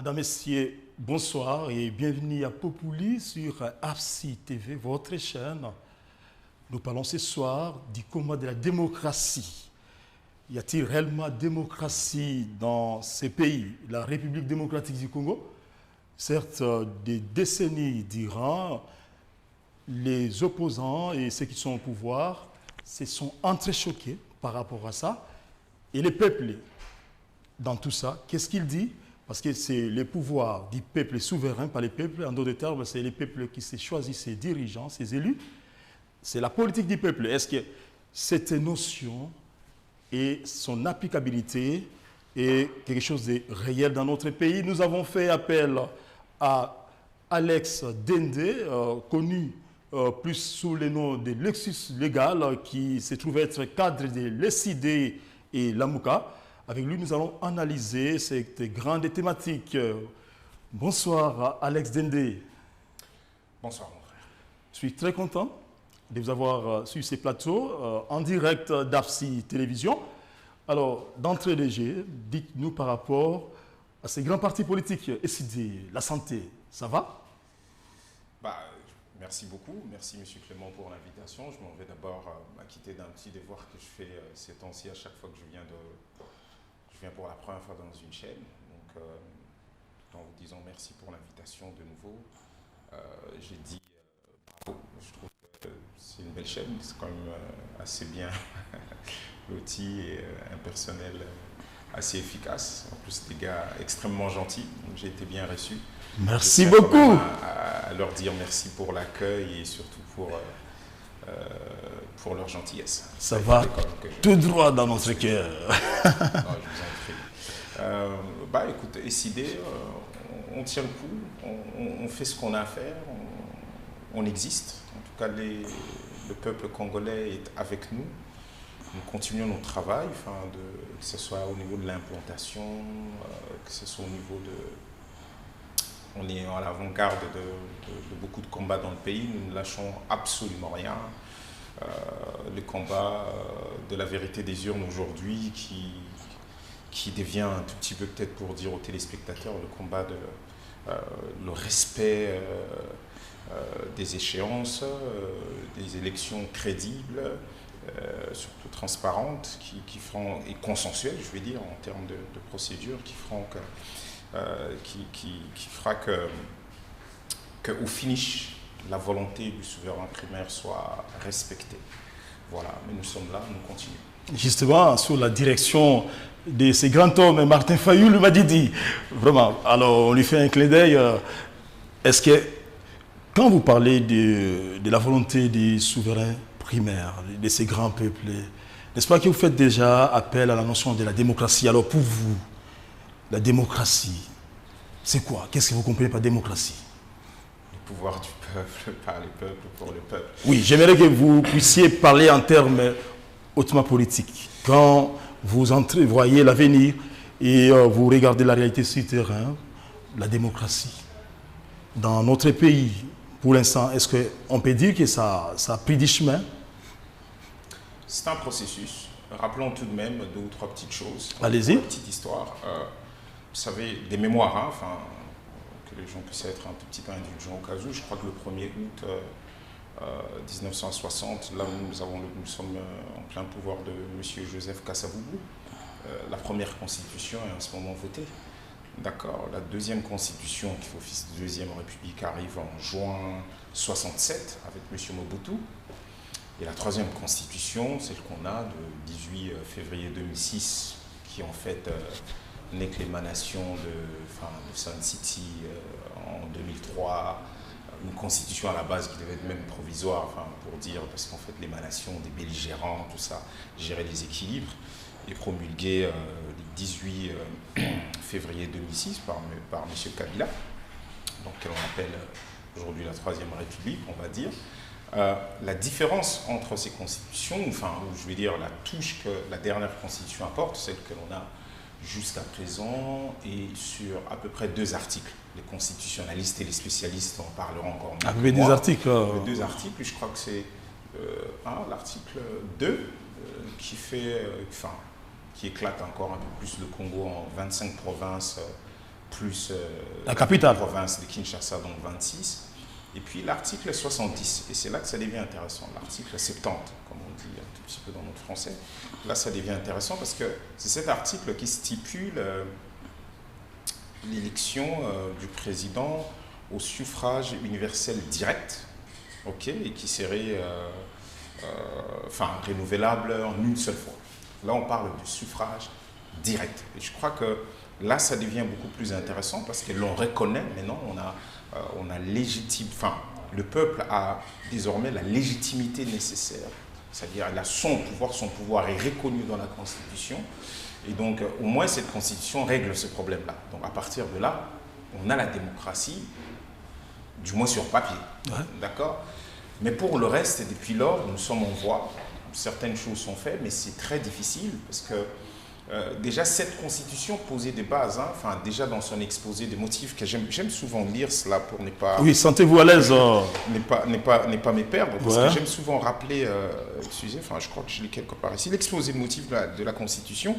Madame, Messieurs, bonsoir et bienvenue à Populi sur AFSI TV, votre chaîne. Nous parlons ce soir du combat de la démocratie. Y a-t-il réellement démocratie dans ces pays? La République démocratique du Congo, certes, des décennies durant, les opposants et ceux qui sont au pouvoir se sont entrechoqués par rapport à ça. Et les peuples, dans tout ça, qu'est-ce qu'ils disent? Parce que c'est le pouvoir du peuple souverain, pas les peuples. En d'autres termes, c'est les peuples qui se choisissent ses dirigeants, ses élus. C'est la politique du peuple. Est-ce que cette notion et son applicabilité est quelque chose de réel dans notre pays? Nous avons fait appel à Alex Dende, connu plus sous le nom de Lexus Légal, qui se trouve être cadre de l'ECD et l'AMUCA. Avec lui, nous allons analyser cette grande thématique. Bonsoir, Alex Dende. Bonsoir, mon frère. Je suis très content de vous avoir sur ces plateaux en direct d'AFSI Télévision. Alors, d'entrée de jeu, dites-nous par rapport à ces grands partis politiques, ECD, la santé, ça va? Merci beaucoup. Merci, M. Clément, pour l'invitation. Je m'en vais d'abord m'acquitter d'un petit devoir que je fais ces temps-ci à chaque fois que je viens pour la première fois dans une chaîne. Donc, tout en vous disant merci pour l'invitation de nouveau, j'ai dit bravo. Je trouve que c'est une belle chaîne. C'est quand même assez bien loti et un personnel assez efficace. En plus, des gars extrêmement gentils. Donc, j'ai été bien reçu. Merci beaucoup. À leur dire merci pour l'accueil et surtout pour leur gentillesse. Ça va tout droit dans notre cœur. Non, je vous en prie. Écoute, décidé, on tient le coup, on fait ce qu'on a à faire, on existe. En tout cas, le peuple congolais est avec nous. Nous continuons notre travail, que ce soit au niveau de l'implantation, que ce soit au niveau de... On est à l'avant-garde de beaucoup de combats dans le pays. Nous ne lâchons absolument rien. Le combat de la vérité des urnes aujourd'hui qui devient un tout petit peu, peut-être pour dire aux téléspectateurs, le combat de le respect des échéances, des élections crédibles, surtout transparentes, qui feront, et consensuelles, je vais dire, en termes de procédure, qui feront que... qui fera qu'au finish, la volonté du souverain primaire soit respectée. Voilà, mais nous sommes là, nous continuons. Justement, sous la direction de ces grands hommes, Martin Fayulu m'a dit, vraiment, alors on lui fait un clin d'œil. Est-ce que, quand vous parlez de la volonté des souverains primaires, de ces grands peuples, n'est-ce pas que vous faites déjà appel à la notion de la démocratie? Alors pour vous, la démocratie, c'est quoi? Qu'est-ce que vous comprenez par démocratie? Le pouvoir du peuple, par le peuple, pour le peuple. Oui, j'aimerais que vous puissiez parler en termes hautement politiques. Quand vous voyez l'avenir et vous regardez la réalité sur le terrain, la démocratie, dans notre pays, pour l'instant, est-ce qu'on peut dire que ça a pris du chemin? C'est un processus. Rappelons tout de même deux ou trois petites choses. Allez-y. Une petite histoire. Vous savez, des mémoires, que les gens puissent être un tout petit peu indulgents au cas où. Je crois que le 1er août 1960, là où nous sommes en plein pouvoir de M. Joseph Kasavubu, la première constitution est en ce moment votée. D'accord. La deuxième constitution, qui fait office de deuxième république, arrive en juin 67 avec M. Mobutu. Et la troisième constitution, celle qu'on a de 18 février 2006, qui en fait n'est que l'émanation de Sun City en 2003, une constitution à la base qui devait être même provisoire, pour dire, parce qu'en fait l'émanation des belligérants, tout ça, gérer les équilibres, est promulguée le 18 février 2006 par M. Kabila, donc qu'on appelle aujourd'hui la Troisième République, on va dire. La différence entre ces constitutions, ou je vais dire la touche que la dernière constitution apporte, celle que l'on a jusqu'à présent, est sur à peu près 2 articles. Les constitutionnalistes et les spécialistes en parleront encore mieux. Avec des articles. 2 articles, je crois que c'est l'article 2 qui fait, qui éclate encore un peu plus le Congo en 25 provinces plus la capitale. Province de Kinshasa, donc 26. Et puis l'article 70, et c'est là que ça devient intéressant, l'article 70, comme on dit un tout petit peu dans notre français. Là, ça devient intéressant parce que c'est cet article qui stipule l'élection du président au suffrage universel direct, ok, et qui serait renouvelable en une seule fois. Là, on parle du suffrage direct. Et je crois que là, ça devient beaucoup plus intéressant parce que l'on reconnaît maintenant, on a légitime, enfin, le peuple a désormais la légitimité nécessaire, c'est-à-dire il a son pouvoir est reconnu dans la Constitution, et donc au moins cette Constitution règle ce problème-là. Donc à partir de là, on a la démocratie, du moins sur papier, d'accord? Mais pour le reste, depuis lors, nous sommes en voie, certaines choses sont faites, mais c'est très difficile parce que déjà, cette constitution posait des bases, déjà dans son exposé des motifs, que j'aime souvent lire cela pour ne pas... Oui, sentez-vous à l'aise. Ne pas me perdre, parce que j'aime souvent rappeler, je crois que je l'ai quelque part ici, l'exposé de motifs de la constitution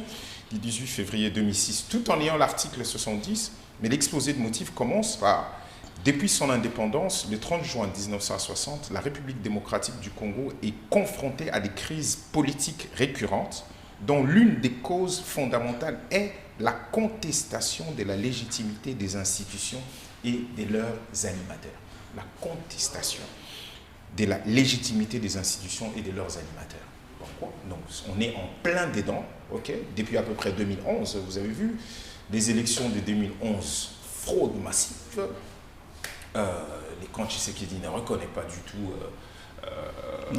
du 18 février 2006, tout en ayant l'article 70, mais l'exposé de motifs commence par... Depuis son indépendance, le 30 juin 1960, la République démocratique du Congo est confrontée à des crises politiques récurrentes, dont l'une des causes fondamentales est la contestation de la légitimité des institutions et de leurs animateurs. La contestation de la légitimité des institutions et de leurs animateurs. Pourquoi? Donc, on est en plein dedans, ok? Depuis à peu près 2011, vous avez vu, les élections de 2011, fraude massive. Les camps Tshisekedi ne reconnaissent pas du tout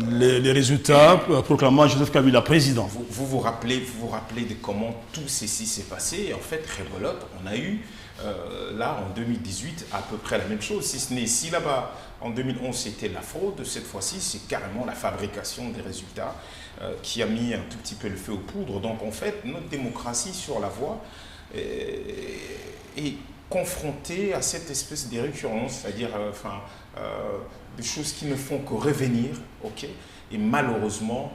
les résultats proclamant Joseph Kabila président. Vous vous rappelez de comment tout ceci s'est passé. Et en fait, révolote, on a eu là en 2018 à peu près la même chose. Si ce n'est si là-bas en 2011 c'était la fraude, cette fois-ci c'est carrément la fabrication des résultats qui a mis un tout petit peu le feu aux poudres. Donc en fait, notre démocratie sur la voie est confrontée à cette espèce de récurrence, c'est-à-dire des choses qui ne font que revenir, ok? Et malheureusement,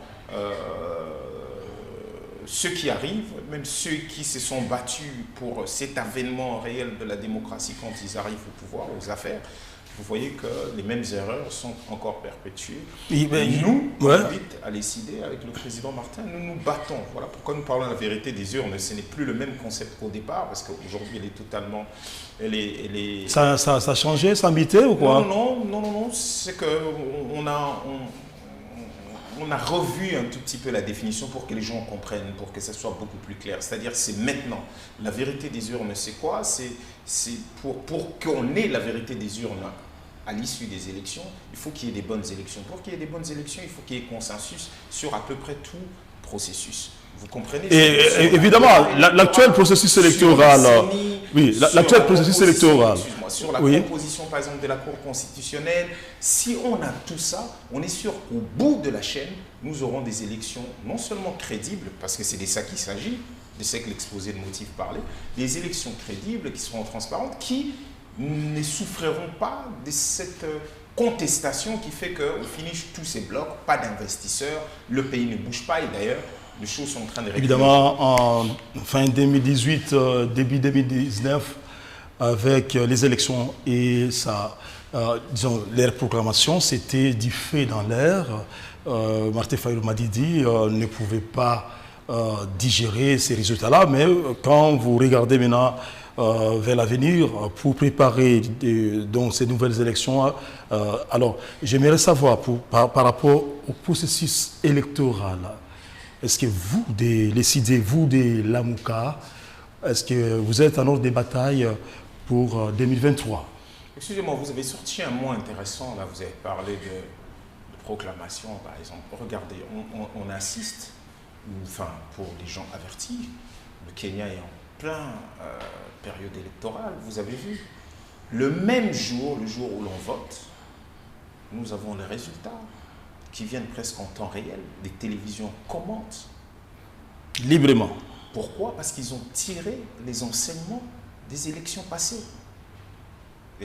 ceux qui arrivent, même ceux qui se sont battus pour cet avènement réel de la démocratie quand ils arrivent au pouvoir, aux affaires, vous voyez que les mêmes erreurs sont encore perpétuées. Nous, à l'ECID, avec le président Martin, nous nous battons. Voilà pourquoi nous parlons de la vérité des urnes. Ce n'est plus le même concept qu'au départ, parce qu'aujourd'hui, elle est totalement... Ça a changé, ça a mité ou quoi? Non. C'est qu'on on a revu un tout petit peu la définition pour que les gens comprennent, pour que ça soit beaucoup plus clair. C'est-à-dire, c'est maintenant. La vérité des urnes, c'est quoi? C'est pour qu'on ait la vérité des urnes à l'issue des élections, il faut qu'il y ait des bonnes élections. Pour qu'il y ait des bonnes élections, il faut qu'il y ait consensus sur à peu près tout processus. Vous comprenez? Et évidemment, l'actuel processus électoral... l'actuel processus électoral... Sur la composition, par exemple, de la Cour constitutionnelle, si on a tout ça, on est sûr qu'au bout de la chaîne, nous aurons des élections non seulement crédibles, parce que c'est de ça qu'il s'agit, de ce que l'exposé de motifs parlait, des élections crédibles qui seront transparentes, qui ne souffriront pas de cette contestation qui fait qu'au finish, tous ces blocs, pas d'investisseurs, le pays ne bouge pas, et d'ailleurs, les choses sont en train de régler. Évidemment, en fin 2018, début 2019, avec les élections et leur proclamation, c'était du fait dans l'air. Martin Fayulu Madidi ne pouvait pas digérer ces résultats-là, mais quand vous regardez maintenant vers l'avenir pour préparer donc, ces nouvelles élections, alors j'aimerais savoir par rapport au processus électoral, est-ce que vous, vous de l'AMUCA, est-ce que vous êtes en ordre de bataille pour 2023? Excusez-moi, vous avez sorti un mot intéressant, là, vous avez parlé de proclamation, par exemple. Regardez, on assiste, pour les gens avertis, le Kenya est en plein période électorale, vous avez vu. Le même jour, le jour où l'on vote, nous avons les résultats qui viennent presque en temps réel. Les télévisions commentent. Librement. Pourquoi? Parce qu'ils ont tiré les enseignements des élections passées.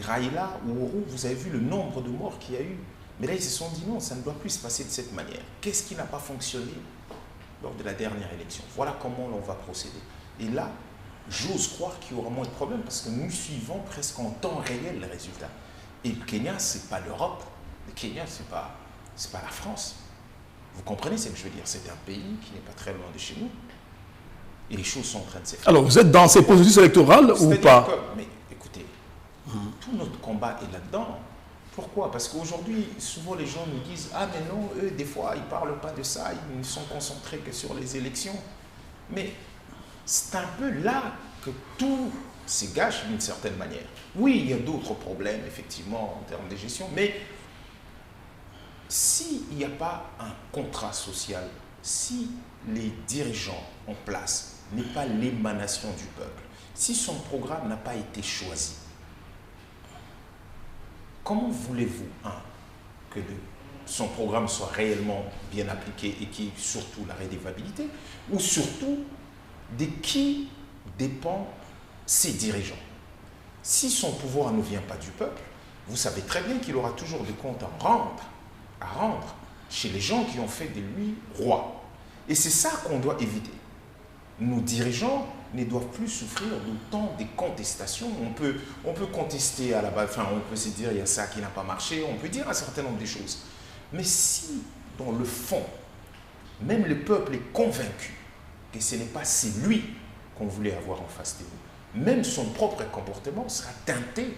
Raila ou Ouro, vous avez vu le nombre de morts qu'il y a eu. Mais là, ils se sont dit non, ça ne doit plus se passer de cette manière. Qu'est-ce qui n'a pas fonctionné lors de la dernière élection? Voilà comment l'on va procéder. Et là, j'ose croire qu'il y aura moins de problèmes parce que nous suivons presque en temps réel les résultats. Et le Kenya, ce n'est pas l'Europe. Le Kenya, ce n'est pas la France. Vous comprenez ce que je veux dire? C'est un pays qui n'est pas très loin de chez nous. Et les choses sont en train de se faire. Alors, vous êtes dans ces processus électoraux ou pas? Mais écoutez, tout notre combat est là-dedans. Pourquoi? Parce qu'aujourd'hui, souvent les gens nous disent « Ah mais non, eux, des fois, ils ne parlent pas de ça, ils ne sont concentrés que sur les élections. » Mais c'est un peu là que tout se gâche d'une certaine manière. Oui, il y a d'autres problèmes, effectivement, en termes de gestion, mais s'il n'y a pas un contrat social, si les dirigeants en place n'est pas l'émanation du peuple, si son programme n'a pas été choisi, comment voulez-vous, que son programme soit réellement bien appliqué et qui surtout la rédévabilité, ou surtout de qui dépend ses dirigeants? Si son pouvoir ne vient pas du peuple, vous savez très bien qu'il aura toujours des comptes à rendre chez les gens qui ont fait de lui roi. Et c'est ça qu'on doit éviter. Nos dirigeants ne doivent plus souffrir d'autant de contestations. On peut contester à la base, enfin on peut se dire il y a ça qui n'a pas marché, on peut dire un certain nombre de choses. Mais si, dans le fond, même le peuple est convaincu que ce n'est pas lui qu'on voulait avoir en face de vous, même son propre comportement sera teinté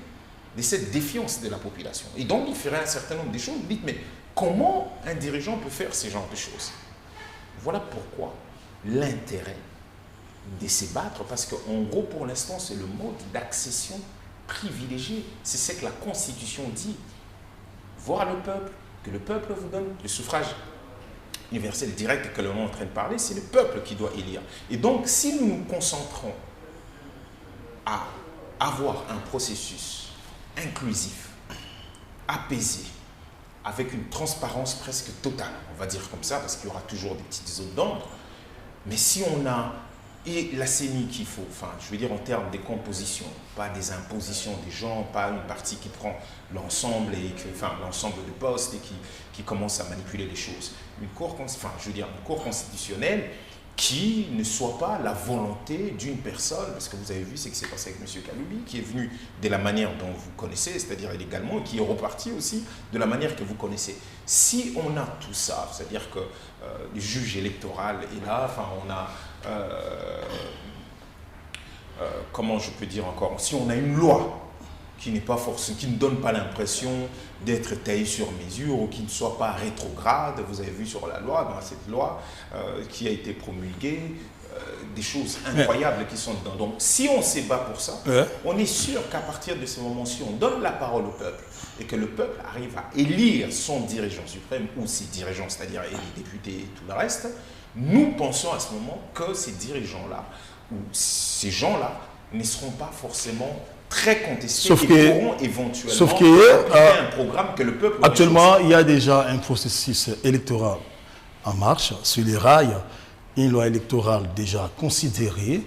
de cette défiance de la population. Et donc il ferait un certain nombre de choses. Vous dites, mais comment un dirigeant peut faire ce genre de choses? Voilà pourquoi l'intérêt de se battre, parce qu'en gros, pour l'instant, c'est le mode d'accession privilégié. C'est ce que la Constitution dit. Voir le peuple, que le peuple vous donne le suffrage universel direct que l'on est en train de parler, c'est le peuple qui doit élire. Et donc, si nous nous concentrons à avoir un processus inclusif, apaisé, avec une transparence presque totale, on va dire comme ça, parce qu'il y aura toujours des petites zones d'ombre, mais si on a et la CENI qu'il faut, enfin, je veux dire en termes de composition, pas des impositions des gens, pas une partie qui prend l'ensemble l'ensemble de postes et qui commence à manipuler les choses. Une cour constitutionnelle qui ne soit pas la volonté d'une personne, parce que vous avez vu ce qui s'est passé avec M. Kaloubi, qui est venu de la manière dont vous connaissez, c'est-à-dire illégalement, et qui est reparti aussi de la manière que vous connaissez. Si on a tout ça, c'est-à-dire que le juge électoral est là, enfin on a, comment je peux dire encore, si on a une loi qui n'est pas forcément, qui ne donne pas l'impression d'être taillée sur mesure ou qui ne soit pas rétrograde, vous avez vu sur la loi, dans cette loi qui a été promulguée, des choses incroyables qui sont dedans. Donc si on se bat pour ça, on est sûr qu'à partir de ce moment-ci, on donne la parole au peuple et que le peuple arrive à élire son dirigeant suprême ou ses dirigeants, c'est-à-dire les députés et tout le reste, nous pensons à ce moment que ces dirigeants-là ou ces gens-là ne seront pas forcément très contestés et pourront éventuellement appliquer un programme que le peuple... Actuellement, il y a déjà un processus électoral en marche sur les rails, une loi électorale déjà considérée.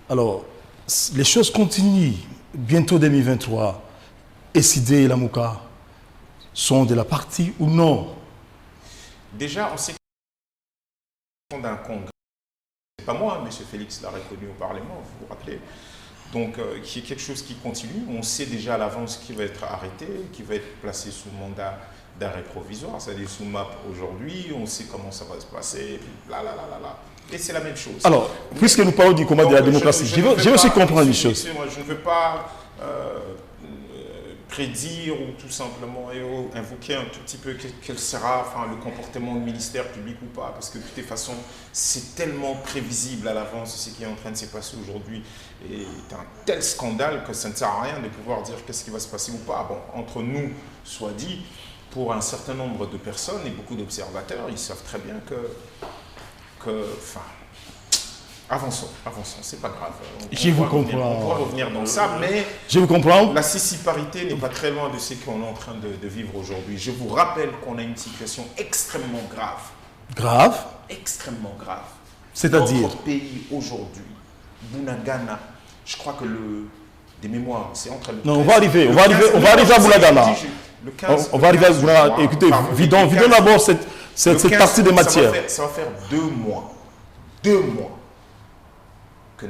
Alors, les choses continuent. Bientôt 2023, SID et Lamouka sont de la partie ou non? Déjà, on sait d'un congrès. C'est pas moi, M. Félix l'a reconnu au Parlement, vous vous rappelez. Donc, qui est quelque chose qui continue. On sait déjà à l'avance qui va être arrêté, qui va être placé sous mandat d'arrêt provisoire, c'est-à-dire sous MAP aujourd'hui. On sait comment ça va se passer, et c'est la même chose. Alors, puisque nous parlons du combat de la démocratie, je veux aussi comprendre une chose. Je ne veux pas prédire ou tout simplement invoquer un tout petit peu quel sera le comportement du ministère public ou pas, parce que de toute façon, c'est tellement prévisible à l'avance ce qui est en train de se passer aujourd'hui et c'est un tel scandale que ça ne sert à rien de pouvoir dire qu'est-ce qui va se passer ou pas. Bon, entre nous, soit dit, pour un certain nombre de personnes et beaucoup d'observateurs, ils savent très bien avançons, c'est pas grave. Je vous comprends. On pourra revenir dans ça, mais je vous comprends. La sissiparité n'est pas très loin de ce qu'on est en train de vivre aujourd'hui. Je vous rappelle qu'on a une situation extrêmement grave. Grave? Extrêmement grave. C'est-à-dire? Notre pays aujourd'hui, Bunagana, je crois que des mémoires, c'est entre le... Non, on va arriver à Bunagana. On va arriver à Bunagana. Écoutez, vidons d'abord cette partie de matière. Ça va faire 2 mois. 2 mois. Que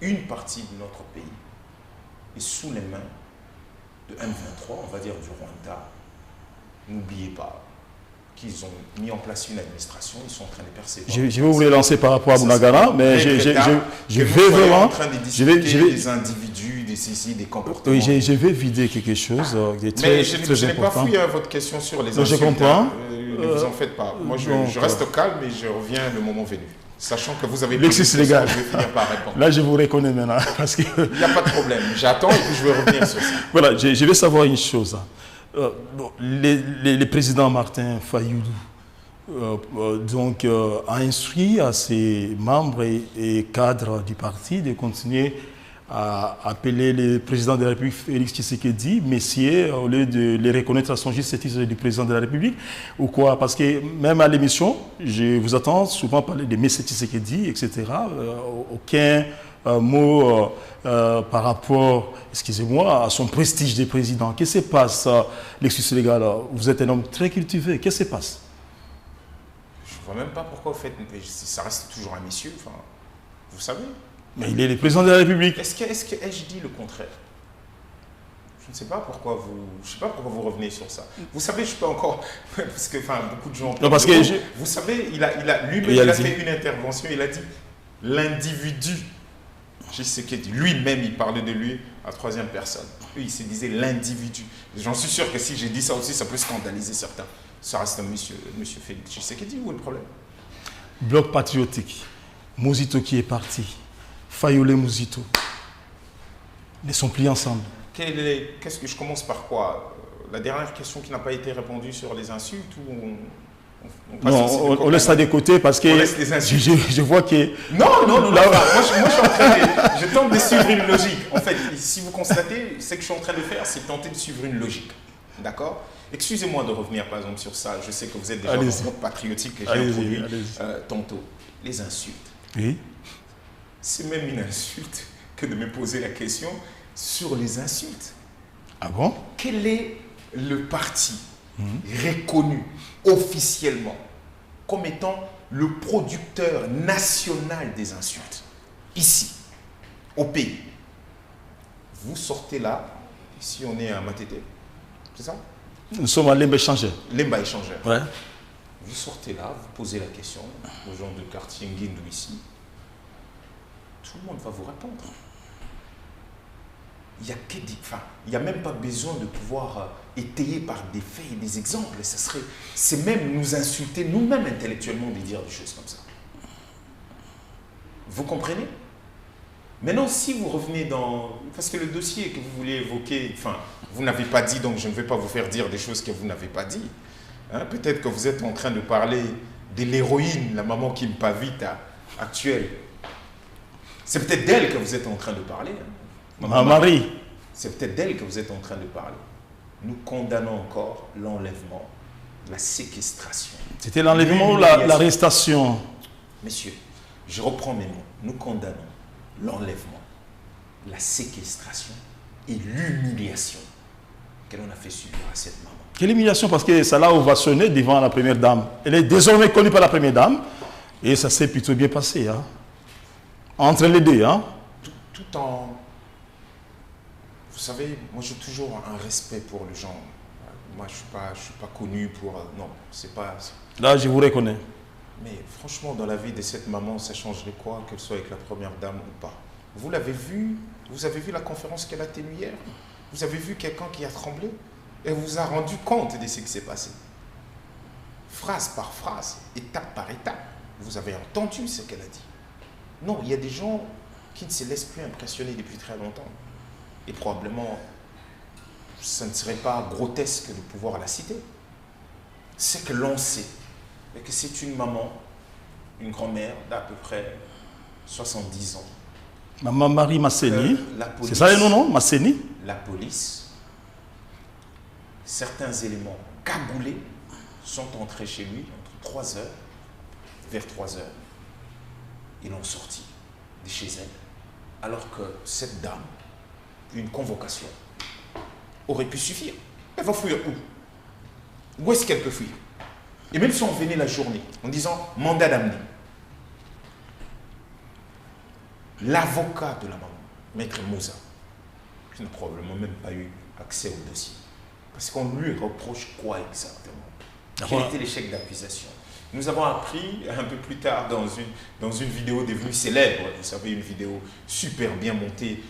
une partie de notre pays est sous les mains de M23, on va dire du Rwanda. N'oubliez pas qu'ils ont mis en place une administration, ils sont en train de persécuter. Je vais vous les lancer par rapport à Bunagana, mais je vais vraiment... en train de discuter des individus, des ceci, des comportements. Oui, je vais vider quelque chose qui est très, mais je n'ai pas fouillé votre question sur les insultes. Je comprends. Ne vous en faites pas. Moi, je reste calme et je reviens le moment venu. Sachant que vous avez... L'exercice légal. Je vais finir par répondre. Là, je vous reconnais maintenant. Parce que... Il n'y a pas de problème. J'attends et puis je vais revenir sur ça. Voilà, je vais savoir une chose. Le président Martin Fayoulou a instruit à ses membres et cadres du parti de continuer à appeler le président de la République, Félix Tshisekedi, messieurs, au lieu de les reconnaître à son juste titre du président de la République, ou quoi? Parce que même à l'émission, je vous attends souvent parler de messieurs Tshisekedi, etc. Aucun mot par rapport, excusez-moi, à son prestige de président. Qu'est-ce qui se passe, l'excuse légal? Vous êtes un homme très cultivé. Qu'est-ce qui se passe? Je ne vois même pas pourquoi vous faites... Ça reste toujours un messieurs, enfin, vous savez. Mais il est le président de la République. Est-ce que ai-je dit le contraire? Je ne sais pas pourquoi vous revenez sur ça. Vous savez, je peux encore... Parce que beaucoup de gens... Non, parce que vous savez, lui-même, il a fait une intervention, il a dit l'individu. Je sais qu'il dit. Lui-même, il parlait de lui à troisième personne. Lui, il se disait l'individu. J'en suis sûr que si j'ai dit ça aussi, ça peut scandaliser certains. Ça reste un monsieur Félix Tshisekedi, où est le problème? Bloc patriotique. Muzito qui est parti. Fayoulé Muzito. Ils ne sont plus ensemble. Qu'est-ce que je commence par quoi? La dernière question qui n'a pas été répondue sur les insultes ou on laisse ça de côté parce que je vois que... Non, moi je suis en train de... Je tente de suivre une logique. En fait, si vous constatez, ce que je suis en train de faire, c'est tenter de suivre une logique. D'accord? Excusez-moi de revenir par exemple sur ça. Je sais que vous êtes déjà dans votre patriotique que j'ai introduit tantôt. Les insultes. Oui. C'est même une insulte que de me poser la question sur les insultes. Ah bon? Quel est le parti reconnu officiellement comme étant le producteur national des insultes, ici, au pays? Vous sortez là, ici on est à Matete, c'est ça? Nous sommes à Lemba Échangeur. Lemba Échangeur. Ouais. Vous sortez là, vous posez la question aux gens de quartier Nguindu ici, tout le monde va vous répondre. Il n'y a même pas besoin de pouvoir étayer par des faits et des exemples. C'est même nous insulter nous-mêmes intellectuellement de dire des choses comme ça. Vous comprenez? Maintenant, si vous revenez dans... Parce que le dossier que vous vouliez évoquer, vous n'avez pas dit, donc je ne vais pas vous faire dire des choses que vous n'avez pas dit. Hein? Peut-être que vous êtes en train de parler de l'héroïne, la maman qui me pavite actuelle. C'est peut-être d'elle que vous êtes en train de parler. Hein? Ma Marie. C'est peut-être d'elle que vous êtes en train de parler. Nous condamnons encore l'enlèvement, la séquestration. C'était l'enlèvement ou l'arrestation? Messieurs, je reprends mes mots. Nous condamnons l'enlèvement, la séquestration et l'humiliation qu'elle en a fait subir à cette maman. Quelle humiliation, parce que ça l'a ovationné devant la première dame. Elle est désormais connue par la première dame et ça s'est plutôt bien passé. Hein? Entre les deux. Hein? Tout en... Vous savez, moi j'ai toujours un respect pour les gens. Moi je suis pas connu pour... Non, c'est pas... Là, je vous reconnais. Mais franchement, dans la vie de cette maman, ça changerait quoi qu'elle soit avec la première dame ou pas? Vous l'avez vu? Vous avez vu la conférence qu'elle a tenue hier? Vous avez vu quelqu'un qui a tremblé? Elle vous a rendu compte de ce qui s'est passé. Phrase par phrase, étape par étape. Vous avez entendu ce qu'elle a dit. Non, il y a des gens qui ne se laissent plus impressionner depuis très longtemps. Et probablement, ça ne serait pas grotesque de pouvoir la citer. C'est que l'on sait que c'est une maman, une grand-mère d'à peu près 70 ans. Maman Marie Masseni. C'est ça le nom, non? Masseni. La police, certains éléments cagoulés sont entrés chez lui entre 3 heures, vers 3 heures. Ils l'ont sorti de chez elle. Alors que cette dame, une convocation, aurait pu suffire. Elle va fuir où? Où est-ce qu'elle peut fuir? Et même si on venait la journée en disant mandat d'amener, l'avocat de la maman, Maître Moussa, qui n'a probablement même pas eu accès au dossier. Parce qu'on lui reproche quoi exactement? Quel était l'échec d'accusation? Nous avons appris un peu plus tard dans une vidéo devenue célèbre, vous savez, une vidéo super bien montée,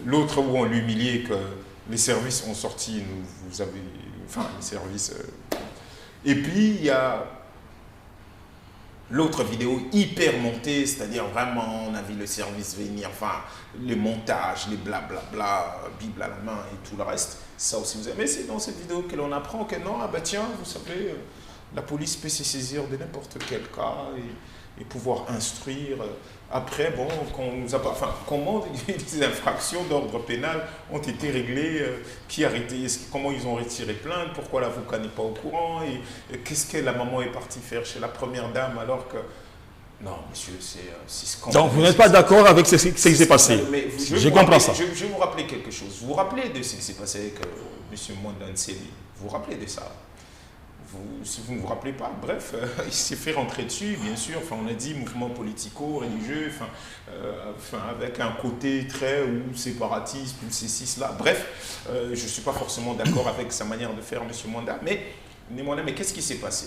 l'autre où on l'humiliait, que les services ont sorti, vous avez, enfin les services. Et puis il y a l'autre vidéo hyper montée, c'est-à-dire vraiment on a vu le service venir, enfin le montage, les blablabla, Bible à la main et tout le reste. Ça aussi vous avez. Mais c'est dans cette vidéo que l'on apprend que non, ah ben tiens, vous savez, la police peut se saisir de n'importe quel cas et pouvoir instruire. Après, bon, comment les infractions d'ordre pénal ont été réglées, qui a arrêté, comment ils ont retiré plainte, pourquoi l'avocat n'est pas au courant, et qu'est-ce que la maman est partie faire chez la première dame alors que... Non, monsieur, c'est scandaleux. Donc, vous n'êtes pas d'accord avec ce qui s'est passé? Je comprends ça. Je vais vous rappeler quelque chose. Vous vous rappelez de ce qui s'est passé avec monsieur Mwanda Nseli? Vous vous rappelez de ça? Si vous ne vous rappelez pas, bref, il s'est fait rentrer dessus, bien sûr. Enfin, on a dit mouvement politico-religieux, avec un côté très ou séparatiste, ou ceci, cela. Bref, je ne suis pas forcément d'accord avec sa manière de faire, M. Mwanda. Mais qu'est-ce qui s'est passé?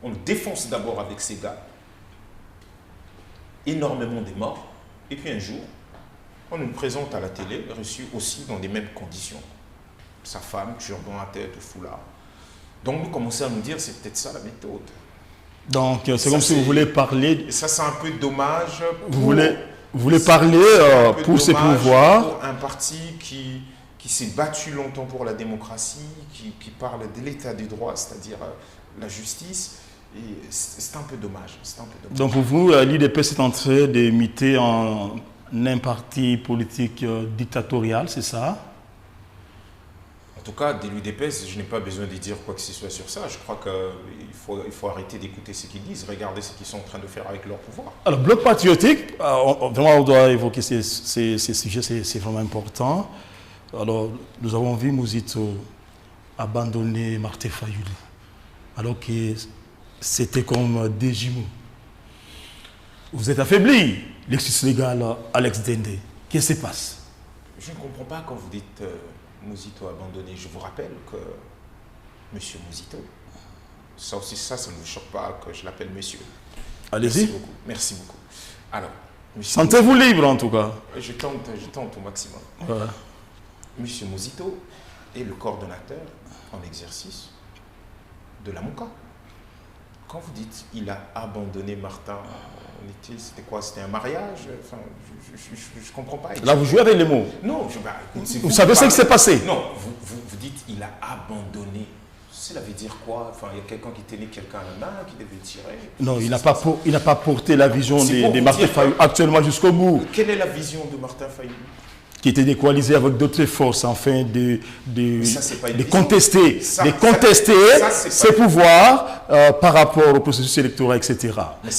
On le défonce d'abord avec ses gars, énormément de morts, et puis un jour, on nous présente à la télé, reçu aussi dans les mêmes conditions. Sa femme, turban à tête, foulard. Donc, vous commencez à nous dire, c'est peut-être ça la méthode. Donc, c'est comme si vous voulez parler... Et ça, c'est un peu dommage. Vous voulez parler pour ses pouvoirs. Pour un parti qui s'est battu longtemps pour la démocratie, qui parle de l'état du droit, c'est-à-dire la justice. Et c'est un peu dommage. Donc, pour vous, l'IDP s'est en train d'imiter un parti politique dictatorial, c'est ça? En tout cas, de l'UDPS, je n'ai pas besoin de dire quoi que ce soit sur ça. Je crois qu'il faut arrêter d'écouter ce qu'ils disent, regarder ce qu'ils sont en train de faire avec leur pouvoir. Alors, Bloc patriotique, vraiment, on doit évoquer ces sujets, c'est vraiment important. Alors, nous avons vu Mouzito abandonner Martin Fayulu, alors que c'était comme des jumeaux. Vous êtes affaibli, l'ex-légal Alex Dende. Qu'est-ce qui se passe? Je ne comprends pas quand vous dites... Mouzito abandonné. Je vous rappelle que monsieur Mouzito, ça aussi, ça ne vous choque pas que je l'appelle monsieur. Allez-y. Merci beaucoup. Alors, sentez-vous libre en tout cas. Je tente au maximum. Voilà. Monsieur Mouzito est le coordonnateur en exercice de la MOCA. Quand vous dites il a abandonné Martin, c'était quoi? C'était un mariage? Enfin, je ne comprends pas. Là, vous jouez avec les mots. Non, vous savez ce qui s'est passé? Non, vous dites il a abandonné. Cela veut dire quoi? Enfin, il y a quelqu'un qui tenait quelqu'un à la main, qui devait tirer. Non, il n'a pas porté la vision de Martin Fayulu actuellement jusqu'au bout. Quelle est la vision de Martin Fayulu? Qui était décoalisé avec d'autres forces afin de contester ses pouvoirs par rapport au processus électoral, etc.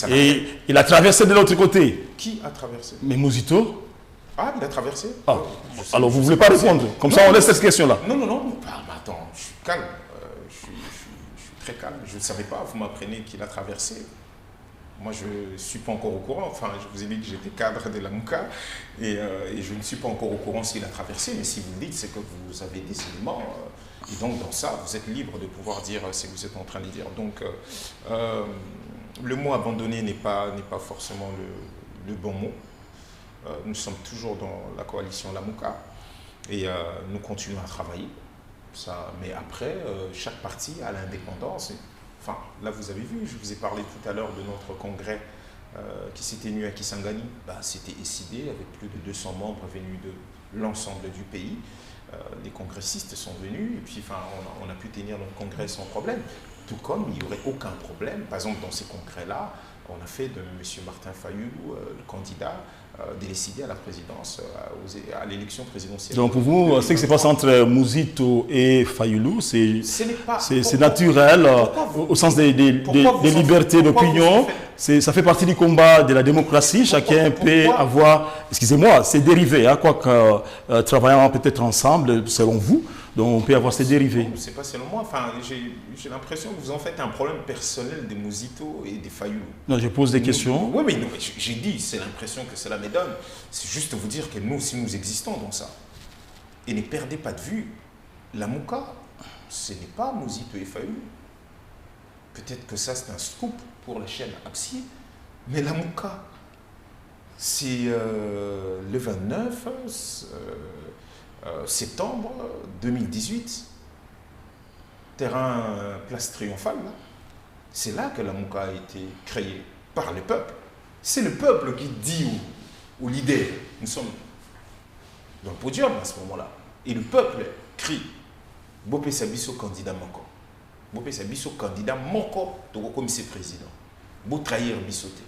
Et il a traversé de l'autre côté. Qui a traversé? Mais Mouzito. Ah, il a traversé? Alors, vous ne voulez pas répondre? Comme ça, on laisse cette question-là. Non. Attends, je suis calme. Je suis très calme. Je ne savais pas. Vous m'apprenez qu'il a traversé. Moi, je ne suis pas encore au courant. Enfin, je vous ai dit que j'étais cadre de la MOCA et je ne suis pas encore au courant s'il a traversé. Mais si vous le dites, c'est que vous avez des éléments. Et donc, dans ça, vous êtes libre de pouvoir dire ce que vous êtes en train de dire. Donc, le mot abandonné n'est pas forcément le bon mot. Nous sommes toujours dans la coalition La MOCA et nous continuons à travailler. Mais après, chaque parti a l'indépendance. Enfin, là, vous avez vu, je vous ai parlé tout à l'heure de notre congrès qui s'est tenu à Kisangani. C'était décidé avec plus de 200 membres venus de l'ensemble du pays. Les congressistes sont venus et puis on a pu tenir notre congrès sans problème. Tout comme il n'y aurait aucun problème. Par exemple, dans ces congrès-là, on a fait de M. Martin Fayulu le candidat décidé à la présidence, à l'élection présidentielle. Donc pour vous, ce qui se passe entre Mouzito et Fayulu, c'est naturel au sens des libertés d'opinion. ça fait partie du combat de la démocratie. Chacun peut avoir, excusez-moi, ses dérivés, hein, quoique travaillant peut-être ensemble, selon vous, donc on peut avoir ses dérivés. C'est pas selon moi. Enfin, j'ai l'impression que vous en faites un problème personnel des Mosito et des Fayulu. Non, je pose des questions. Oui, mais j'ai dit, c'est l'impression que cela me donne. C'est juste vous dire que nous aussi, nous existons dans ça. Et ne perdez pas de vue, la Mouka, ce n'est pas Mosito et Fayulu. Peut-être que ça, c'est un scoop pour la chaîne Apsi, mais la Mouka, c'est le 29 septembre 2018, terrain Place Triomphale, c'est là que la Mouka a été créée par le peuple. C'est le peuple qui dit aux leaders, nous sommes dans le podium à ce moment-là, et le peuple crie, Bopé Sabiso candidat Moko. Bopé Sabiso candidat Moko, comme c'est président. Beau trahir Bissoté.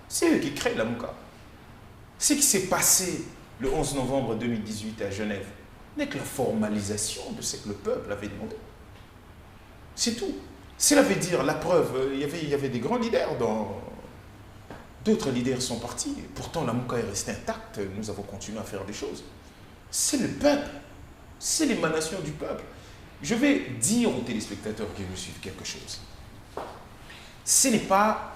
C'est eux qui créent la Mouka. Ce qui s'est passé le 11 novembre 2018 à Genève n'est que la formalisation de ce que le peuple avait demandé. C'est tout. Cela veut dire, la preuve, il y avait des grands leaders dans... D'autres leaders sont partis. Pourtant, la Mouka est restée intacte. Nous avons continué à faire des choses. C'est le peuple. C'est l'émanation du peuple. Je vais dire aux téléspectateurs qui me suivent quelque chose. Ce n'est pas...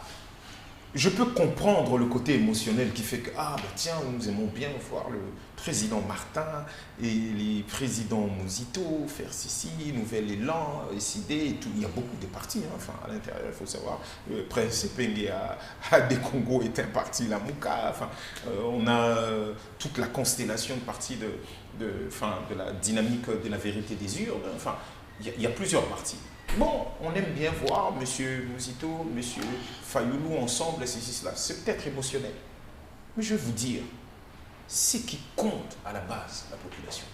Je peux comprendre le côté émotionnel qui fait que, ah ben tiens, nous aimons bien voir le président Martin et les présidents Mosito faire ceci, Nouvel Élan, SID et tout. Il y a beaucoup de partis, hein. Enfin, à l'intérieur, il faut savoir, le Prince Penge à des Congo est un parti, la Mouka, enfin, on a toute la constellation de partis de la dynamique de la vérité des urnes, enfin, il y a plusieurs partis. Bon, on aime bien voir M. Mosito, M. Fayulu ensemble, ceci, cela. C'est peut-être émotionnel. Mais je vais vous dire, ce qui compte à la base, la population,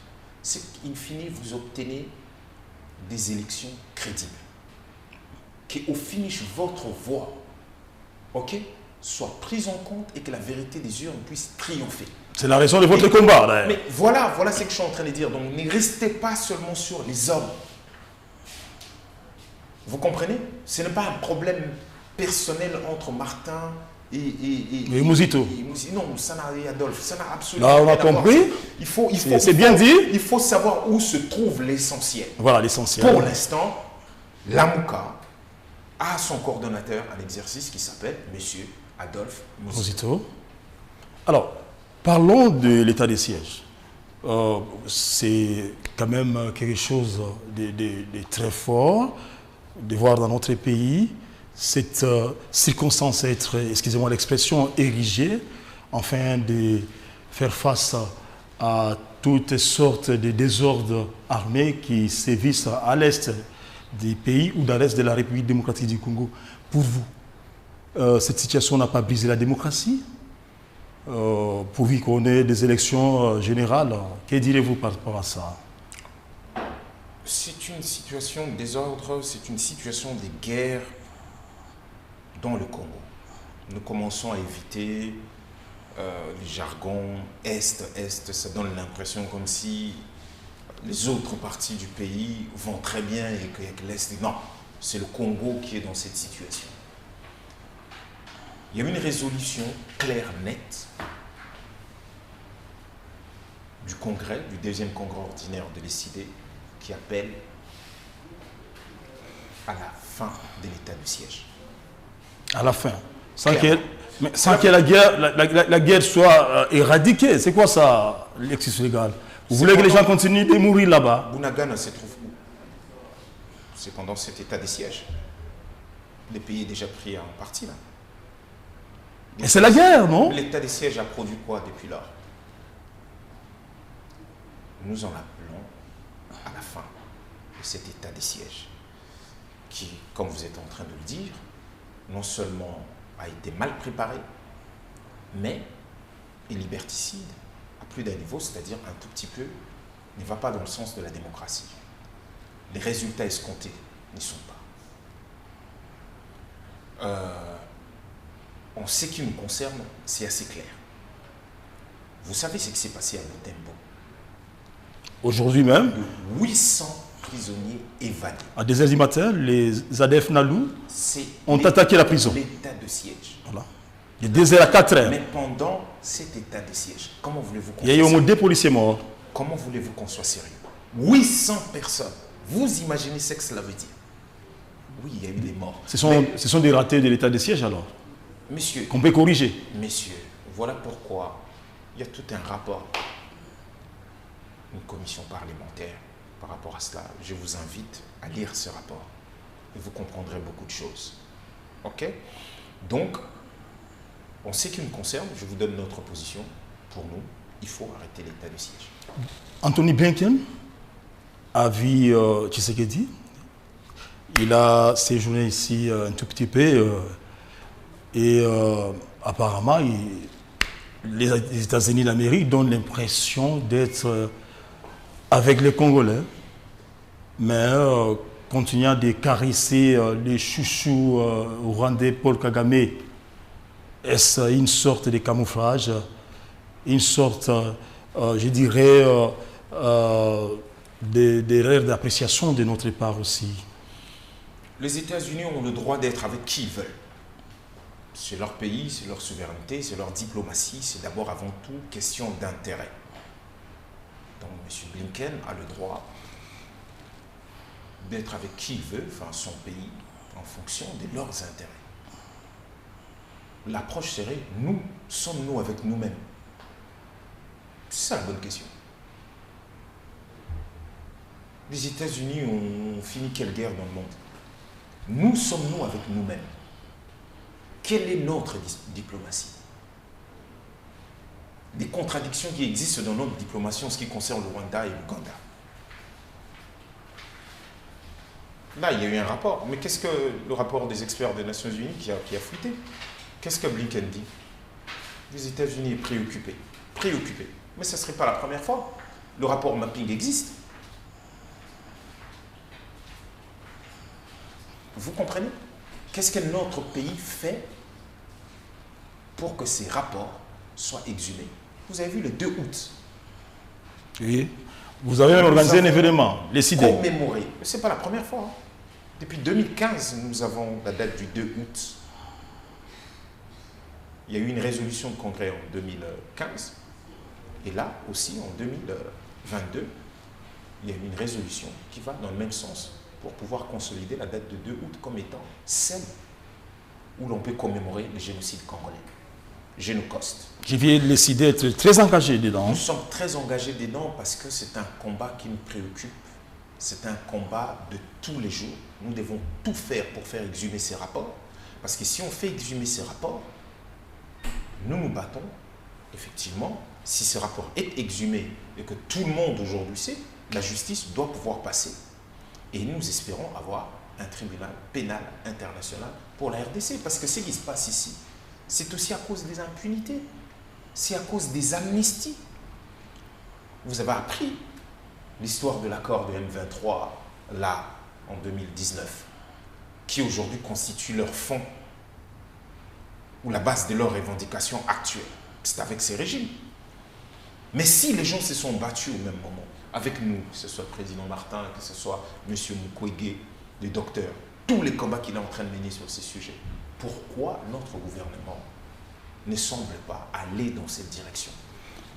c'est qu'in fine, vous obtenez des élections crédibles. Qu'au finish, votre voix, ok, soit prise en compte et que la vérité des urnes puisse triompher. C'est la raison de votre combat, d'ailleurs. Mais voilà ce que je suis en train de dire. Donc, ne restez pas seulement sur les hommes. Vous comprenez? Ce n'est pas un problème personnel entre Martin et Mosito. Non, ça n'a rien, Adolphe. Ça n'a absolument là, on rien a compris. C'est bien dit. Il faut savoir où se trouve l'essentiel. Voilà l'essentiel. Pour l'instant, la Mouka a son coordonnateur à l'exercice qui s'appelle M. Adolphe Mosito. Alors, parlons de l'état des sièges. C'est quand même quelque chose de très fort de voir dans notre pays cette circonstance être, excusez-moi l'expression, érigée, afin de faire face à toutes sortes de désordres armés qui sévissent à l'est des pays ou dans l'est de la République démocratique du Congo. Pour vous, cette situation n'a pas brisé la démocratie? Pourvu qu'on ait des élections générales, que direz-vous par rapport à ça? C'est une situation de désordre, c'est une situation de guerre dans le Congo. Nous commençons à éviter les jargons Est, ça donne l'impression comme si les autres parties du pays vont très bien et que l'Est... Non, c'est le Congo qui est dans cette situation. Il y a une résolution claire, nette, du Congrès, du deuxième Congrès ordinaire de l'ECD, qui appelle à la fin de l'état de siège. À la fin. Sans que la guerre soit éradiquée. C'est quoi ça, l'exercice légal? Vous voulez que les gens continuent de mourir là-bas? Bunagana se trouve où? C'est pendant cet état de siège. Le pays est déjà pris en partie là. Et c'est la guerre, non? L'état de siège a produit quoi depuis lors? Nous en appelons à la fin de cet état de siège qui, comme vous êtes en train de le dire, non seulement a été mal préparé, mais est liberticide à plus d'un niveau, c'est-à-dire un tout petit peu, ne va pas dans le sens de la démocratie. Les résultats escomptés n'y sont pas. En ce qui nous concerne, c'est assez clair. Vous savez ce qui s'est passé à Butembo? Aujourd'hui même? 800 prisonniers évadés. À 2 heures du matin, les ADF Nalou ont attaqué la prison. L'état de siège. Voilà. De 2 heures à 4 heures. Mais pendant cet état de siège, comment voulez-vous qu'on il y a eu au moins 2 policiers morts. Comment voulez-vous qu'on soit sérieux? 800 personnes. Vous imaginez ce que cela veut dire? Oui, il y a eu des morts. Ce sont des ratés de l'état de siège alors? Messieurs. Qu'on peut corriger. Messieurs, voilà pourquoi il y a tout un rapport. Une commission parlementaire par rapport à cela. Je vous invite à lire ce rapport. Et vous comprendrez beaucoup de choses. OK? Donc, en ce qui me concerne, je vous donne notre position. Pour nous, il faut arrêter l'état de siège. Anthony Blinken a vu Tshisekedi. Il a séjourné ici un tout petit peu. Et apparemment, les États-Unis d'Amérique donnent l'impression d'être avec les Congolais, mais continuant de caresser les chouchous rwandais Paul Kagame. Est-ce une sorte de camouflage, une sorte, je dirais, d'erreur d'appréciation de notre part aussi? Les États-Unis ont le droit d'être avec qui ils veulent. C'est leur pays, c'est leur souveraineté, c'est leur diplomatie, c'est d'abord avant tout question d'intérêt. Donc M. Blinken a le droit d'être avec qui il veut, enfin son pays, en fonction de leurs intérêts. L'approche serait, nous, sommes-nous avec nous-mêmes? C'est ça la bonne question. Les États-Unis ont fini quelle guerre dans le monde? Nous sommes-nous avec nous-mêmes? Quelle est notre diplomatie? Des contradictions qui existent dans notre diplomatie en ce qui concerne le Rwanda et l'Ouganda. Là, il y a eu un rapport. Mais qu'est-ce que le rapport des experts des Nations Unies qui a fuité? Qu'est-ce que Blinken dit? Les États-Unis sont préoccupés. Préoccupés. Mais ce ne serait pas la première fois. Le rapport mapping existe. Vous comprenez? Qu'est-ce que notre pays fait pour que ces rapports soient exhumés? Vous avez vu le 2 août. Oui. Vous avez même organisé un événement, les CIDE. Commémoré. Ce n'est pas la première fois. Hein. Depuis 2015, nous avons la date du 2 août. Il y a eu une résolution de congrès en 2015. Et là aussi, en 2022, il y a eu une résolution qui va dans le même sens pour pouvoir consolider la date de 2 août comme étant celle où l'on peut commémorer le génocide congolais. Génocoste. J'ai vu les CIDE être très engagés dedans. Nous sommes très engagés dedans parce que c'est un combat qui nous préoccupe. C'est un combat de tous les jours. Nous devons tout faire pour faire exhumer ces rapports. Parce que si on fait exhumer ces rapports, nous nous battons, effectivement, si ce rapport est exhumé et que tout le monde aujourd'hui sait, la justice doit pouvoir passer. Et nous espérons avoir un tribunal pénal international pour la RDC. Parce que ce qui se passe ici, c'est aussi à cause des impunités. C'est à cause des amnisties. Vous avez appris l'histoire de l'accord de M23, là, en 2019, qui aujourd'hui constitue leur fond ou la base de leurs revendications actuelles. C'est avec ces régimes. Mais si les gens se sont battus au même moment, avec nous, que ce soit le président Martin, que ce soit M. Mukwege, le docteur, tous les combats qu'il est en train de mener sur ces sujets, pourquoi notre gouvernement ne semble pas aller dans cette direction?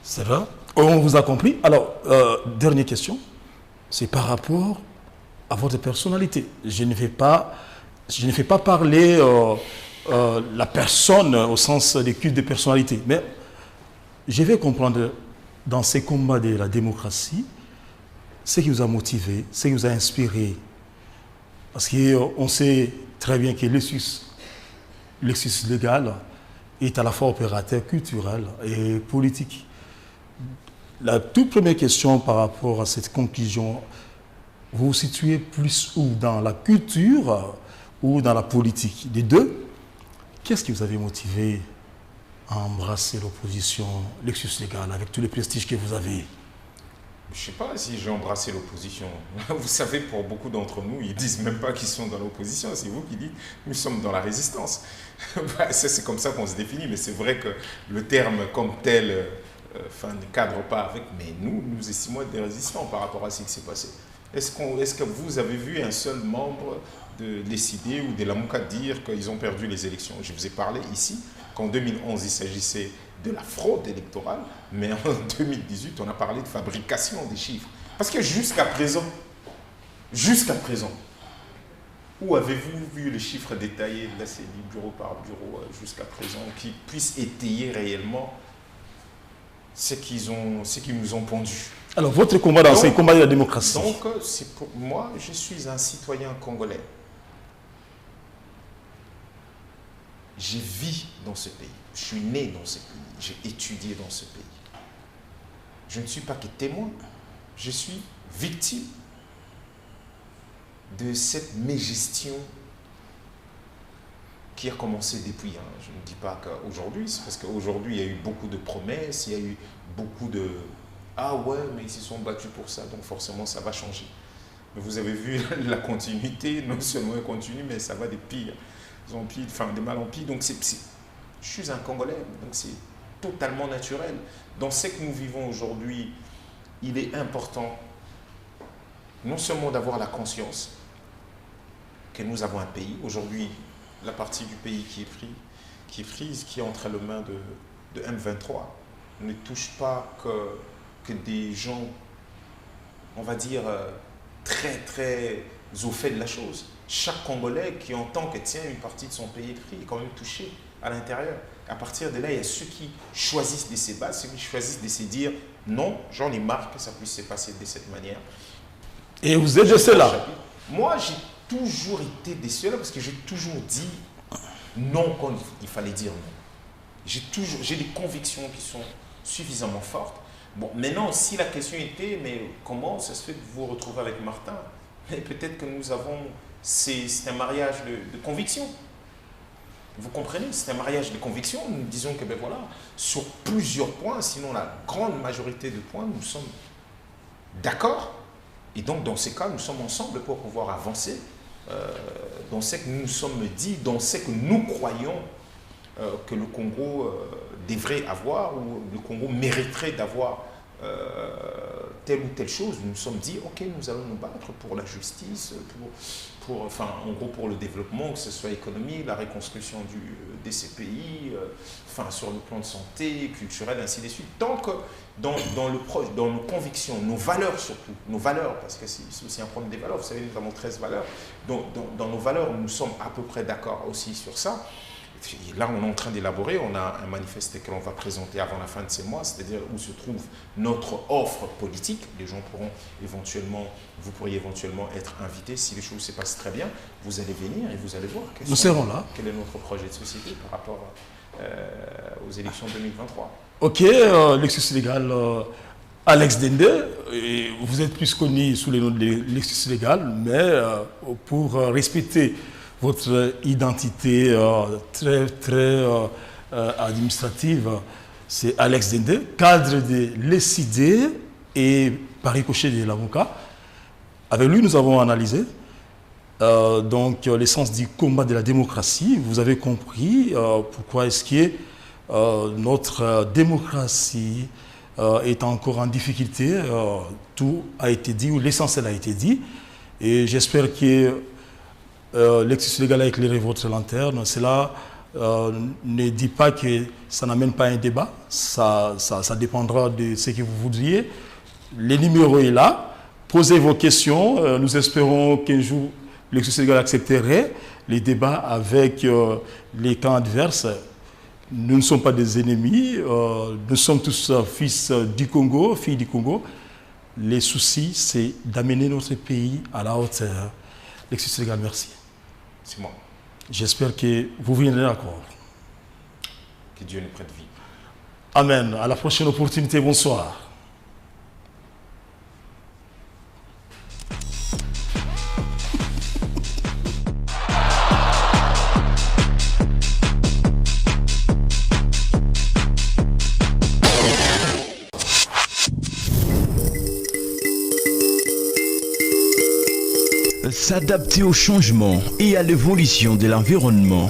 C'est vrai. On vous a compris. Alors, dernière question, c'est par rapport à votre personnalité. Je ne fais pas parler la personne au sens des cultes de personnalité, mais je vais comprendre dans ces combats de la démocratie ce qui vous a motivé, ce qui vous a inspiré. Parce qu'on sait très bien que l'exercice légal est à la fois opérateur culturel et politique. La toute première question par rapport à cette conclusion, vous vous situez plus où? Dans la culture ou dans la politique? Des deux, qu'est-ce qui vous avait motivé à embrasser l'opposition, l'exercice légal, avec tous les prestiges que vous avez? Je ne sais pas si j'ai embrassé l'opposition. Vous savez, pour beaucoup d'entre nous, ils ne disent même pas qu'ils sont dans l'opposition. C'est vous qui dites nous sommes dans la résistance. C'est comme ça qu'on se définit, mais c'est vrai que le terme comme tel ne cadre pas avec. Mais nous estimons être des résistants par rapport à ce qui s'est passé. Est-ce que vous avez vu un seul membre de l'ECD ou de la MOCA dire qu'ils ont perdu les élections? Je vous ai parlé ici qu'en 2011, il s'agissait de la fraude électorale, mais en 2018, on a parlé de fabrication des chiffres. Parce que jusqu'à présent, où avez-vous vu les chiffres détaillés de la CENI, bureau par bureau, jusqu'à présent, qui puissent étayer réellement ce qu'ils nous ont pondu? Alors, votre combat dans ces combats de la démocratie. Donc, pour moi, je suis un citoyen congolais. Je vis dans ce pays. Je suis né dans ce pays. J'ai étudié dans ce pays. Je ne suis pas que témoin. Je suis victime de cette mégestion qui a commencé depuis. Je ne dis pas qu'aujourd'hui, c'est parce qu'aujourd'hui, il y a eu beaucoup de promesses, il y a eu beaucoup de « Ah ouais, mais ils se sont battus pour ça, donc forcément, ça va changer. » Mais vous avez vu la continuité, non seulement elle continue, mais ça va des pires en pire, enfin des mal en pire. Donc, je suis un Congolais, donc c'est totalement naturel. Dans ce que nous vivons aujourd'hui, il est important non seulement d'avoir la conscience que nous avons un pays. Aujourd'hui, la partie du pays qui est prise, qui est entre les mains de M23, ne touche pas que des gens, on va dire, très, très au fait de la chose. Chaque Congolais qui entend que tiens, une partie de son pays est pris est quand même touché à l'intérieur. À partir de là, il y a ceux qui choisissent de se battre, ceux qui choisissent de se dire non, j'en ai marre que ça puisse se passer de cette manière. Et vous êtes de cela? Moi, j'ai toujours été de cela parce que j'ai toujours dit non quand il fallait dire non. J'ai des convictions qui sont suffisamment fortes. Bon, maintenant, si la question était, mais comment ça se fait que vous vous retrouvez avec Martin? Mais peut-être que nous avons, c'est un mariage de conviction. Vous comprenez? C'est un mariage de conviction. Nous disons que, ben voilà, sur plusieurs points, sinon la grande majorité de points, nous sommes d'accord. Et donc, dans ces cas, nous sommes ensemble pour pouvoir avancer dans ce que nous nous sommes dit, dans ce que nous croyons que le Congo devrait avoir ou le Congo mériterait d'avoir telle ou telle chose. Nous nous sommes dit, ok, nous allons nous battre pour la justice, enfin, en gros pour le développement, que ce soit économique, la reconstruction de ces pays, enfin, sur le plan de santé, culturel, ainsi de suite. Tant que dans nos convictions, nos valeurs surtout, nos valeurs, parce que c'est aussi un problème des valeurs, vous savez, nous avons 13 valeurs, dans nos valeurs, nous sommes à peu près d'accord aussi sur ça. Et là, on est en train d'élaborer, on a un manifeste que l'on va présenter avant la fin de ces mois, c'est-à-dire où se trouve notre offre politique. Les gens vous pourriez éventuellement être invités. Si les choses se passent très bien, vous allez venir et vous allez voir nous serons là. Quel est notre projet de société par rapport aux élections 2023. Ok, l'excuse légal Alex Dende, vous êtes plus connu sous le nom de l'excuse légal, mais pour respecter votre identité très, très administrative, c'est Alex Dende, cadre de l'ECD et par ricochet de l'avocat. Avec lui, nous avons analysé donc l'essence du combat de la démocratie. Vous avez compris pourquoi est-ce que notre démocratie est encore en difficulté. Tout a été dit, ou l'essentiel a été dit. Et j'espère que l'exercice légal a éclairé votre lanterne. Cela ne dit pas que ça n'amène pas un débat. Ça dépendra de ce que vous voudriez. Le numéro est là. Posez vos questions. Nous espérons qu'un jour, l'exercice légal accepterait les débats avec les camps adverses. Nous ne sommes pas des ennemis. Nous sommes tous fils du Congo, filles du Congo. Les soucis, c'est d'amener notre pays à la hauteur. L'exercice légal, merci. C'est moi. J'espère que vous viendrez d'accord. Que Dieu nous prête vie. Amen. À la prochaine opportunité. Bonsoir. S'adapter au changement et à l'évolution de l'environnement.